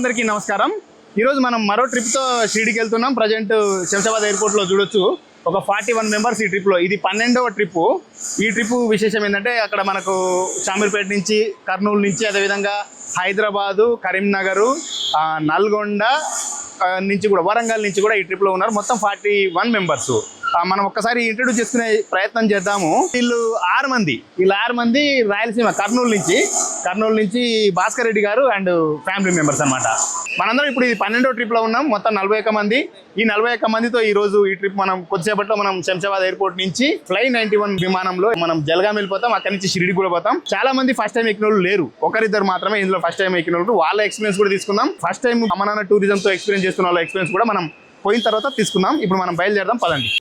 అందరికీ నమస్కారం. ఈరోజు మనం మరో ట్రిప్తో షిరిడీకి వెళ్తున్నాం. ప్రజెంట్ శంషాబాద్ ఎయిర్పోర్ట్లో చూడొచ్చు ఒక 41 మెంబర్స్ ఈ ట్రిప్లో. ఇది 12వ ట్రిప్పు. ఈ ట్రిప్పు విశేషం ఏంటంటే అక్కడ మనకు షామీర్పేట నుంచి, కర్నూలు నుంచి, అదేవిధంగా హైదరాబాదు, కరీంనగర్, నల్గొండ నుంచి కూడా, వరంగల్ నుంచి కూడా ఈ ట్రిప్లో ఉన్నారు. మొత్తం 41 మెంబర్స్. మనం ఒక్కసారి ఇంట్రడ్యూస్ చేసుకునే ప్రయత్నం చేద్దాము. వీళ్ళు 6 మంది రాయలసీమ కర్నూలు నుంచి భాస్కర్ రెడ్డి గారు అండ్ ఫ్యామిలీ మెంబర్స్ అనమాట. మనందరం ఇప్పుడు ఇది 12వ ట్రిప్లో ఉన్నాం. మొత్తం 41 మంది. ఈ 41 మందితో ఈ రోజు ఈ ట్రిప్ మనం కొద్దిసేపట్లో మనం శంషాబాద్ ఎయిర్పోర్ట్ నుంచి Fly 91 విమానంలో మనం జల్గాం వెళ్ళిపోతాం. అక్కడి నుంచి షిరిడి కూడా పోతాం. చాలా మంది ఫస్ట్ టైం ఎక్కిన వాళ్ళు లేరు, ఒకరిద్దరు మాత్రమే ఇందులో ఫస్ట్ టైం ఎక్కిన వాళ్ళు. వాళ్ళ ఎక్స్పీరియన్స్ కూడా తీసుకుందాం. ఫస్ట్ టైం అమరానా టూరిజంతో ఎక్స్పీరియన్స్ చేస్తున్న వాళ్ళ ఎక్స్పీరియన్స్ కూడా మనం పోయిన తర్వాత తీసుకుందాం. ఇప్పుడు మనం బయలుదేరదాం, పదండి.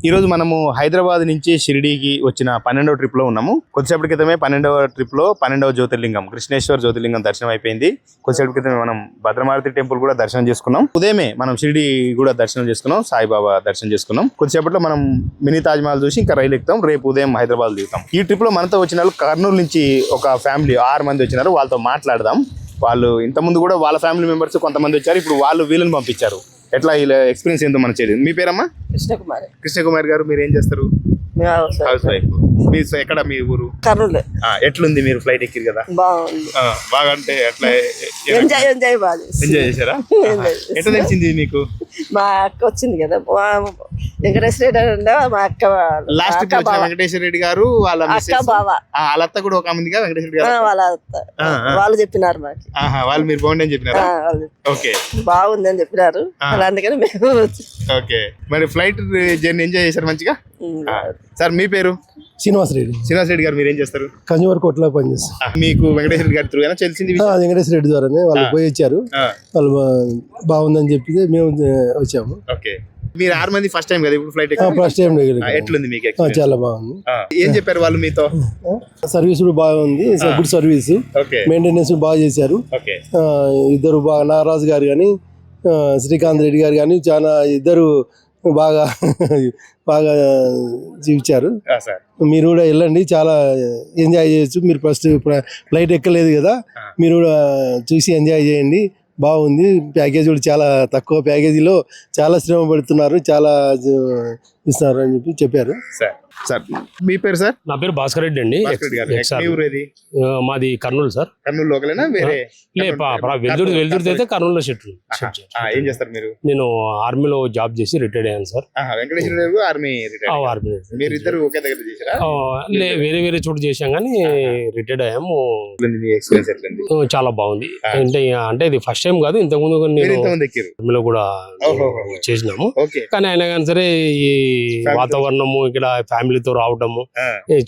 ఈరోజు మనము హైదరాబాద్ నుంచి షిరిడీకి వచ్చిన 12వ ట్రిప్లో ఉన్నాము. కొద్దిసేపటి క్రితమే 12వ ట్రిప్లో 12వ జ్యోతిర్లింగం కృష్ణేశ్వర జ్యోతిర్లింగం దర్శనం అయిపోయింది. కొద్దిసేపటి క్రితమే మనం భద్రమారుతి టెంపుల్ కూడా దర్శనం చేసుకున్నాం. ఉదయమే మనం షిరిడి కూడా దర్శనం చేసుకున్నాం, సాయిబాబా దర్శనం చేసుకున్నాం. కొద్దిసేపట్లో మనం మినీ తాజ్మహల్ చూసి ఇంకా రైలు ఎక్కుతాం. రేపు ఉదయం హైదరాబాద్ దిగుతాం. ఈ ట్రిప్లో మనతో వచ్చిన వాళ్ళు కర్నూలు నుంచి ఒక ఫ్యామిలీ 6 మంది వచ్చినారు. వాళ్ళతో మాట్లాడదాం. వాళ్ళు ఇంతకుముందు కూడా వాళ్ళ ఫ్యామిలీ మెంబర్స్ కొంతమంది వచ్చారు. ఇప్పుడు వాళ్ళు వీళ్ళని పంపించారు. ఎట్లా ఇలా ఎక్స్పీరియన్స్ ఏందో మనం చేయలేదు. మీ పేరమ్మా? కృష్ణకుమారి గారు. మీరు ఏం చేస్తారు? House wife. మీ ఎక్కడ మీ ఊరు? కర్నూలు. ఎట్లుంది? మీరు ఫ్లైట్ ఎక్కిరు కదా, బాగా అంటే ఎట్లా ఎంజాయ్ చేశారా? ఎట్లా తెలిసింది మీకు? మా అక్క వచ్చింది కదా, వెంకటేశ్వర రెడ్డి మా అక్క. లాస్ట్ వెంకటేశ్వర రెడ్డి గారు వాళ్ళ అత్త కూడా ఒక మంది కదా, వెంకటేశ్వర రెడ్డి గారు వాళ్ళ అత్త. వాళ్ళు చెప్పినారు మాకు. వాళ్ళు మీరు బాగుంది అని చెప్పినారా? ఓకే, బాగుంది అని చెప్పినారు. అందుకని మేము. ఓకే, మరి ఫ్లైట్ జర్నీ ఎంజాయ్ చేశారు మంచిగా? సార్ మీ పేరు? శ్రీనివాస్ రెడ్డి గారు. మీరు ఏం చేస్తారు? కన్జ్యూమర్ కోర్టులో పనిచేస్తారు. మీకు వెంకటేశ్వర రెడ్డి గారి త్రూ తెలిసింది? వెంకటేశ్వర రెడ్డి ద్వారానే వాళ్ళు పోయి వచ్చారు. వాళ్ళు బాగుందని చెప్పి మేము వచ్చాము. ఓకే, మీరు 6 మంది ఫస్ట్ టైం కదా ఇప్పుడు ఫ్లైట్? First time. ఎట్లుంది మీకు? చాలా బాగుంది. ఏం చెప్పారు వాళ్ళు మీతో? సర్వీస్ కూడా బాగుంది, గుడ్ సర్వీస్, మెయింటెనెన్స్ బాగా చేశారు. ఇద్దరు బాగా, నాగరాజు గారు కానీ శ్రీకాంత్ రెడ్డి గారు కానీ చాలా ఇద్దరు బాగా జీవించారు. మీరు కూడా వెళ్ళండి, చాలా ఎంజాయ్ చేయొచ్చు. మీరు ఫస్ట్ ఫ్లైట్ ఎక్కలేదు కదా, మీరు కూడా చూసి ఎంజాయ్ చేయండి. బాగుంది. ప్యాకేజ్ కూడా చాలా తక్కువ ప్యాకేజీలో చాలా శ్రమ పడుతున్నారు, చాలా ఇస్తున్నారు అని చెప్పారు. సార్ మీ పేరు? సార్ నా పేరు భాస్కర్ రెడ్డి అండి. మాది కర్నూలు సార్. కర్నూలు లోకలేనా? వేరే వెల్దుర్తి అయితే కర్నూలులో షెట్టు. ఏం చేస్తారు మీరు? నేను ఆర్మీలో జాబ్ చేసి రిటైర్డ్ అయ్యాను సార్. వెంకటేశ్వర ఆర్మీ. మీరు ఇద్దరు ఒకే దగ్గర చేశారా? వేరే చోటు చేసాం కానీ రిటైర్డ్ అయ్యాము. చాలా బాగుంది. అంటే ఇది ఫస్ట్ టైం కాదు, ఇంతకుముందు ఆర్మీలో కూడా చేసినాము. కానీ అయినా కానీ సరే ఈ వాతావరణము, ఇక్కడ ఫ్యామిలీతో రావడము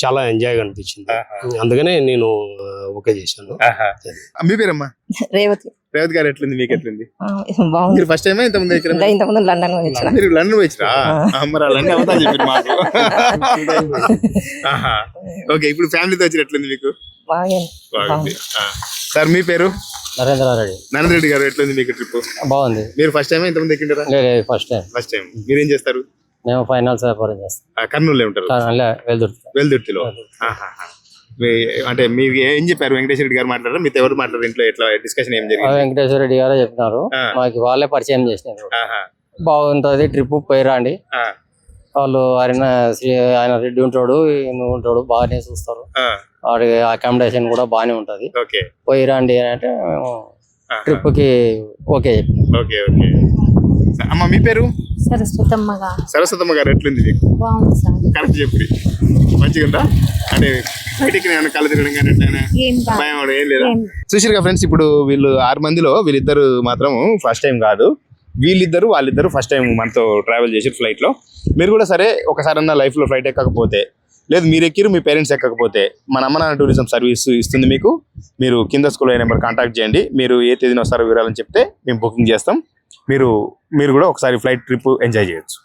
చాలా ఎంజాయ్ గా అనిపించింది. అందుకనే నేను ఓకే చేశాను. మీ పేరమ్మా? రేవతి గారు. ఎట్లుంది మీకు? ఎట్లుంది? మీరు ఫస్ట్ టైం ఇంతకుముందు లండన్ మీరు లండన్ వచ్చిరా? లండన్ అవుతా చెప్పారు మాకు. ఓకే, ఇప్పుడు ఫ్యామిలీతో వచ్చి ఎట్లుంది మీకు? సార్ మీ పేరు? నరేంద్ర రెడ్డి గారు. ఎట్లుంది మీకు ట్రిప్? బాగుంది. మీరు ఫస్ట్ టైం ఇంతకుముందు ఎక్కింటారా? First time. మీరేం చేస్తారు? మేము ఫైనాన్స్ వ్యాపారం చేస్తాం. కర్నూలు ఉంటారు? వెల్దుర్తిలో. అంటే మీరు ఏం చెప్పారు? వెంకటేశ్వర రెడ్డి గారు మాట్లాడారు, మీతో ఎవరు మాట్లాడారు? ఇంట్లో ఎట్లా డిస్కషన్ ఏం జరిగింది? వెంకటేశ్వర రెడ్డి గారు చెప్పినారు, మాకు వాళ్ళే పరిచయం చేసినారు. బాగుంటది ట్రిప్, పోయిరాండి. వాళ్ళు ఆయన రెడ్డి ఉంటాడు, నువ్వు ఉంటాడు, బాగానే చూస్తారు. వాడికి అకామిడేషన్ కూడా బాగానే ఉంటది. పోయిరాండి అని అంటే ట్రిప్ కి ఓకే చెప్పిన. అమ్మ మీ పేరు? సరస్వతమ్మ గారు. ఎట్లుంది? కరెక్ట్ చెప్పి మంచిగా అంటే కళ్ళు తిరగడం కానీ భయం ఏం లేదా? చూసిరుగా ఫ్రెండ్స్, ఇప్పుడు వీళ్ళు 6 మందిలో వీళ్ళిద్దరు మాత్రం ఫస్ట్ టైం కాదు, వాళ్ళిద్దరు ఫస్ట్ టైం మనతో ట్రావెల్ చేసి ఫ్లైట్ లో. మీరు కూడా సరే ఒకసారన్నా లైఫ్లో ఫ్లైట్ ఎక్కకపోతే, లేదు మీరు ఎక్కిరు మీ పేరెంట్స్ ఎక్కకపోతే, మన అమ్మ నాన్న టూరిజం సర్వీస్ ఇస్తుంది మీకు. మీరు కింద స్కూల్ నెంబర్ కాంటాక్ట్ చేయండి. మీరు ఏ తేదీన వస్తారో వివరాలని చెప్తే మేము బుకింగ్ చేస్తాం. మీరు కూడా ఒకసారి ఫ్లైట్ ట్రిప్ ఎంజాయ్ చేయొచ్చు.